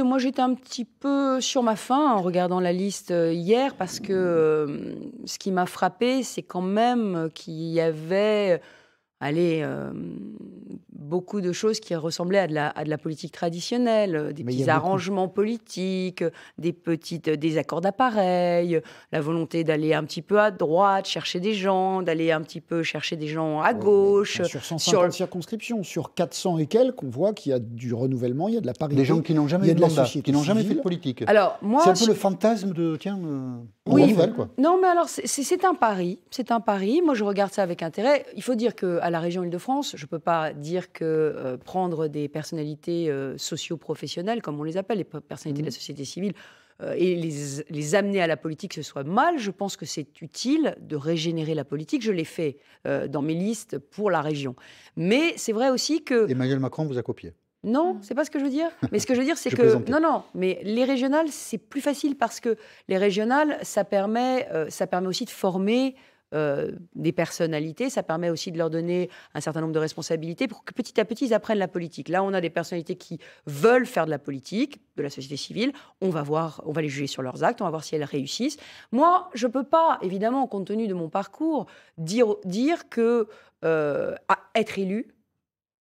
moi j'étais un petit peu sur ma faim en regardant la liste hier parce que ce qui m'a frappé, c'est quand même qu'il y avait allez, beaucoup de choses qui ressemblaient à de la politique traditionnelle, des Mais il y a petits beaucoup. arrangements politiques, des petites désaccords d'appareil, la volonté d'aller un petit peu à droite, chercher des gens, d'aller un petit peu chercher des gens à Ouais, mais gauche. enfin, sur 150 circonscriptions, sur 400 et quelques, on voit qu'il y a du renouvellement, il y a de la parité. Des gens qui n'ont jamais il y a eu de de la mandat, société qui n'ont jamais fait de civile. politique. Alors, C'est moi, un peu le fantasme de, tiens, oui, Raphaël, quoi. non, mais alors c'est un pari, c'est un pari. Moi, je regarde ça avec intérêt. Il faut dire qu'à la région Île-de-France, je ne peux pas dire que prendre des personnalités socio-professionnelles, comme on les appelle, les personnalités de la société civile, et les amener à la politique, ce soit mal. Je pense que c'est utile de régénérer la politique. Je l'ai fait dans mes listes pour la région. Mais c'est vrai aussi que... Emmanuel Macron vous a copié. Non, c'est pas ce que je veux dire. Mais ce que je veux dire, c'est Je que... plaisantais. Non, mais les régionales, c'est plus facile parce que les régionales, ça permet aussi de former des personnalités, ça permet aussi de leur donner un certain nombre de responsabilités pour que petit à petit, ils apprennent la politique. Là, on a des personnalités qui veulent faire de la politique, de la société civile. On va les juger sur leurs actes, on va voir si elles réussissent. Moi, je peux pas, évidemment, compte tenu de mon parcours, dire que être élu,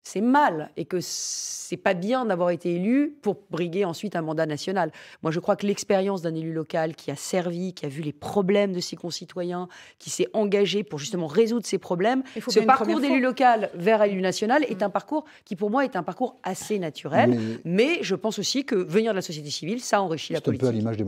c'est mal et que c'est pas bien d'avoir été élu pour briguer ensuite un mandat national. Moi, je crois que l'expérience d'un élu local qui a servi, qui a vu les problèmes de ses concitoyens, qui s'est engagé pour justement résoudre ces problèmes, ce parcours d'élu local vers élu national est un parcours qui, pour moi, est un parcours assez naturel. Mais je pense aussi que venir de la société civile, ça enrichit la politique. C'est un peu à l'image des